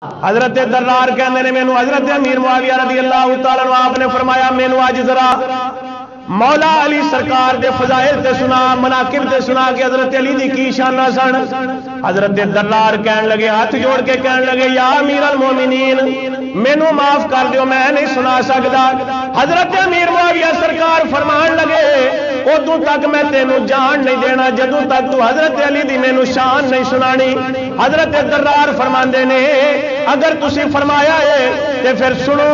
حضرت درار کہندے نے مینوں حضرت امیر معاویہ رضی اللہ تعالی عنہ آپ نے فرمایا مینوں اج ذرا مولا علی سرکار دے فضائل تے سنا، مناقب تے سنا کہ حضرت علی دی کی شاناں سن۔ حضرت درار کہن لگے، ہاتھ جوڑ کے کہن لگے یا امیر المومنین مینوں معاف کر دیو، میں نہیں سنا سکدا۔ حضرت امیر معاویہ سرکار فرمان لگے ادوں تک میں تینوں جان نہیں دینا جدوں تک تو حضرت علی دی مینوں شان نہیں سنانی۔ حضرت درار فرماندے نے اگر تسی فرمایا ہے تے پھر سنو،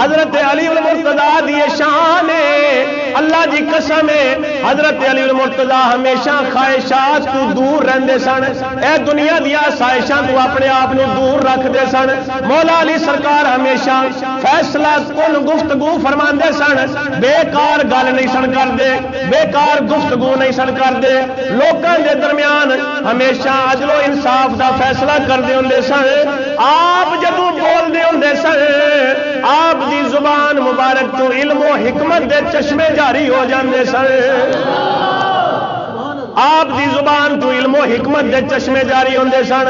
حضرت علی المرتضیٰ دی شان ہے، اللہ دی قسم ہے حضرت علی المرتضیٰ ہمیشہ خواہشات تو دور رہندے سن، اے دنیا دیا خواہشاں تو اپنے آپ نو دور رکھدے سن۔ مولا علی سرکار ہمیشہ فیصلہ کن گفتگو فرماندے سن، بیکار گل نہیں سن کردے، بیکار گفتگو نہیں سن کردے، لوکاں دے درمیان ہمیشہ عدل و انصاف دا فیصلہ کردے ہوندے سن۔ آپ جدوں بولدے ہوندے سن آپ دی زبان مبارک تو علم و حکمت دے چشمے جاری ہو جاندے سن، آپ دی زبان تو علم و حکمت دے چشمے جاری ہوندے سن۔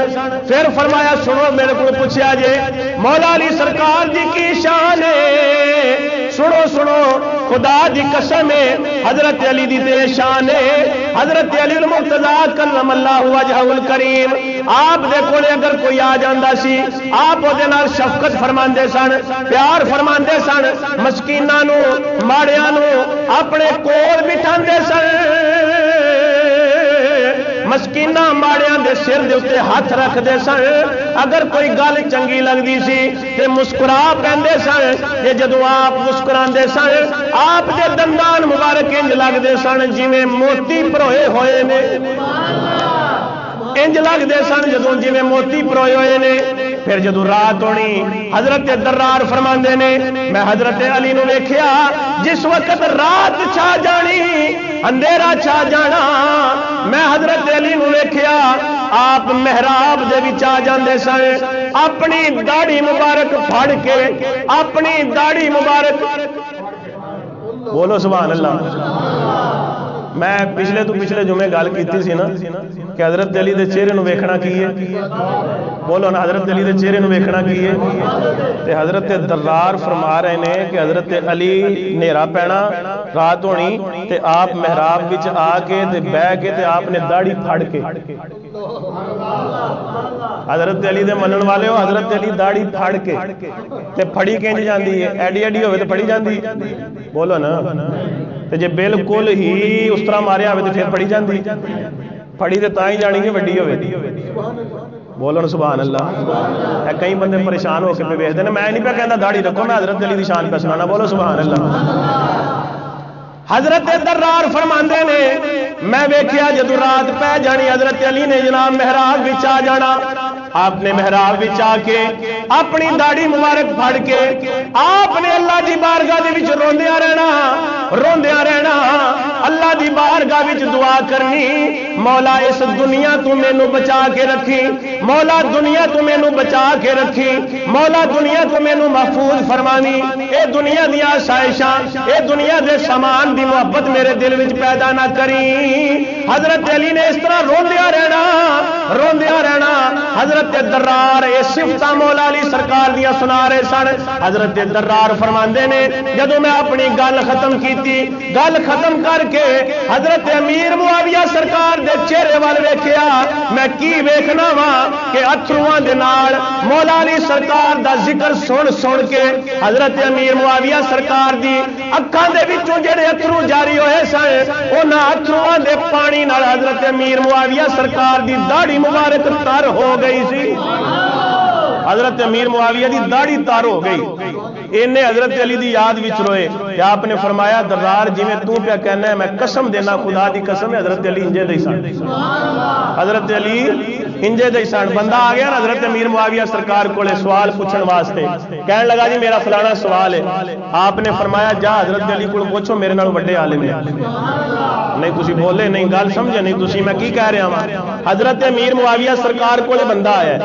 پھر فرمایا سنو میرے کو پوچھا جے مولا علی سرکار دی کی شان ہے، سنو سنو خدا دی قسم ہے حضرت علی دی تے شان ہے۔ حضرت علی المرتضیٰ کرم اللہ وجہہ الکریم آپ دے کولے اگر کوئی آ جاندا سی آپ او دے نال شفقت فرماندے سن، پیار فرماندے سن، مسکیناں نو ماڑیاں نو اپنے کول بٹھاندے سن، مسکینہ ماڑیاں دے سر دے اتے ہاتھ رکھ دے سن، اگر کوئی گل چنگی لگدی سی تے مسکرا پیندے سن، تے جدوں آپ مسکراندے سن آپ دے دندان مبارک انج لگدے سن جویں موتی پروئے ہوئے نے، انج لگدے سن جدوں جویں موتی پروئے ہوئے نے۔ پھر جدوں رات ہونی حضرت درار فرماندے نے میں حضرت علی نو ویکھیا جس وقت رات چھا جانی اندھیرا چھا جانا، میں حضرت علی نو ویکھیا آپ محراب دے وچ آ جاندے سن، اپنی داڑھی مبارک پھڑ کے، اپنی داڑھی مبارک بولو سبحان اللہ۔ میں پچھلے تو پچھلے جمعے گل کیتی سی نا کہ حضرت علی دے چہرے نو ویکھنا کی ہے، بولو نا حضرت علی دے چہرے نو ویکھنا کی ہے، تے حضرت درار فرما رہے ہیں کہ حضرت علی نیرا پینا رات ہونی تے آپ محراب وچ آ کے تے بہ کے تے آپ نے داڑھی پھڑ کے، حضرت علی دے منن والے ہو حضرت علی داڑھی پھڑ کے تے پھڑی کینج جاندی ہے، ایڈی ایڈی ہوئے تے پھڑی جاندی، بولو نا تے جے بالکل ہی اس طرح ماریا ہوئے تے پھر پھڑی جاندی، پھڑی تے تاں ہی جانی کہ وڈی ہوئے، بولو نا سبحان اللہ۔ کئی بندے پریشان ہو کے پہ ویکھدے نے، میں نہیں پہ کہندا داڑھی رکھو، میں حضرت علی دی شان پہ سنانا، بولو سبحان اللہ۔ حضرت درار فرماندے نے میں ویکھیا جدوں رات پہ جانی حضرت علی نے جناب محراب وچ آ جانا، آپ نے محراب وچ آ کے اپنی داڑھی مبارک پھڑ کے آپ نے اللہ دی بارگاہ دے وچ روندیاں رہنا، اللہ دی بارگاہ وچ دعا کرنی مولا اس دنیا تو مینوں بچا کے رکھی، مولا دنیا تو مینوں بچا کے رکھی، مولا دنیا تو مینوں محفوظ فرمانی، اے دنیا دیا آسائشاں اے دنیا دے سامان دی محبت میرے دل وچ پیدا نہ کری۔ حضرت علی نے اس طرح روندیاں رہنا، حضرت درار اے صفتاں مولا علی سرکار دیاں سنا رہے سن۔ حضرت درار فرماندے نے جدوں میں اپنی گل ختم کیتی، گل ختم کر کے حضرت امیر معاویہ سرکار دے چہرے وال ویکھیا، میں کی ویکھنا وا کہ اتھرواں دے نال مولا علی سرکار دا ذکر سن کے حضرت امیر معاویہ سرکار دی اکھاں دے وچوں جڑے اتھرو جاری ہوئے سن انہاں اتھرواں دے پانی نال حضرت امیر معاویہ سرکار دی داڑھی مبارک تر ہو گئی سی، حضرت امیر معاویہ دی داڑھی تر ہو گئی، انہیں حضرت علی دی یاد وچ روئے کہ آپ نے فرمایا درار جویں تو پیا کہنا ہے میں قسم دینا خدا دی قسم ہے حضرت علی انجے دے سن، حضرت علی انجے دے سن۔ بندہ آ گیا نا حضرت امیر معاویہ سرکار کولے سوال پوچھن واسطے، کہنے لگا جی میرا فلانا سوال ہے، آپ نے فرمایا جا حضرت علی کو پوچھو میرے نال بڑے عالم نے، نہیں تسی بولے نہیں گل سمجھے نہیں تسی میں کی کہہ رہا ہوں۔ حضرت امیر معاویہ سرکار کولے بندہ آیا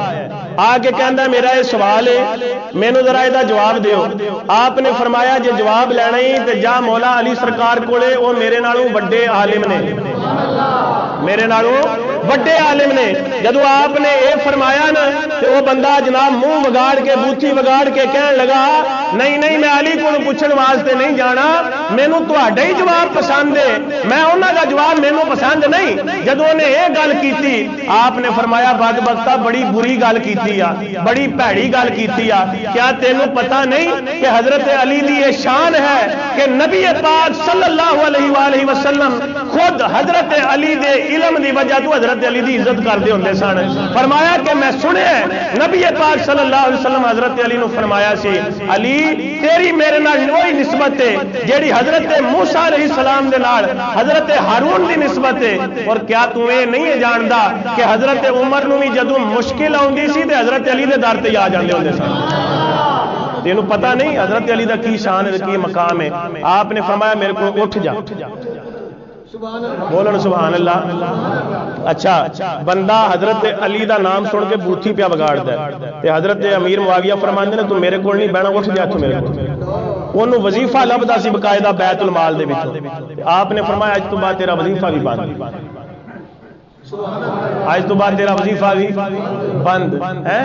آ کے کہندا میرا یہ سوال ہے مینوں ذرا یہ جواب دیو، آپ نے فرمایا جے جواب لینا ہی تے جا مولا علی سرکار کولے، وہ میرے نالوں بڑے عالم نے، میرے نالوں وڈے عالم نے جدو آپ نے اے فرمایا نا تو وہ بندہ جناب منہ وگاڑ کے بوتھی وگاڑ کے کہنے لگا نہیں نہیں میں علی کو پوچھن واسطے نہیں جانا مینوں تہاڈا ہی جواب پسند ہے میں انہاں دا جواب مینوں پسند نہیں جدو نے یہ گل کیتی آپ نے فرمایا بدبختہ بڑی بری گل کیتی آ بڑی بھڑی گل کیتی آ کیا تینوں پتہ نہیں کہ حضرت علی دی یہ شان ہے کہ نبی پاک صلی اللہ علیہ وآلہ وسلم خود حضرت علی دے علم دی وجہ تو حضرت علی دی عزت کردے ہوندے سن فرمایا کہ میں سنیا نبی پاک صلی اللہ علیہ وسلم حضرت علی نو فرمایا سی علی تیری میرے نال وہی نسبت ہے جیڑی حضرت موسیٰ علیہ السلام دے نال حضرت ہارون دی نسبت ہے اور کیا تو یہ نہیں جاندا کہ حضرت عمر نو بھی جدوں مشکل آوندی سی تے حضرت علی دے در تے آ جاندے ہوندے سن تینوں پتہ نہیں حضرت علی دا کی شان ہے کی مقام ہے آپ نے فرمایا میرے کو اٹھ جا بولن سبحان اللہ اچھا بندہ حضرت علی دا نام سن کے بوتھی پیا بگاڑدا ہے تے حضرت امیر معاویہ فرماندے نے تو میرے کول نہیں بہنا اٹھ جا تو میرے کول اونوں وظیفہ لبدا سی باقاعدہ بیت المال دے وچوں آپ نے فرمایا اج تو بعد تیرا وظیفہ بھی بند آج تو بعد تیرا وظیفہ بھی بند ہے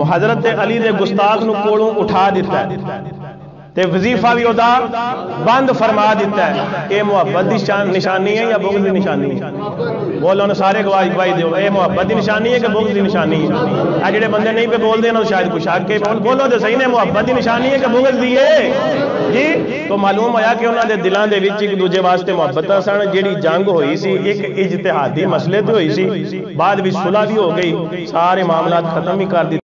حضرت علی دے گستاخ نو کولوں اٹھا دیتا ہے تے وظیفہ بھی ہوتا بند فرما دیتا ہے یہ محبت دی نشانی ہے یا بغض دی نشانی ہے بولو نا سارے گواہی دیو یہ محبت دی نشانی ہے کہ بغض دی نشانی ہے جڑے بندے نہیں پہ بول دے نا شاید کچھ آ کے بولو تو صحیح نے محبت دی نشانی ہے کہ بغض دی ہے جی تو معلوم ہوا کہ انہوں نے دلان دے وچ ایک دوجے واسطے محبت سن جیڑی جنگ ہوئی سی ایک اجتہادی مسئلے تے ہوئی سی بعد وچ صلح بھی ہو گئی سارے معاملات ختم ہی کر دی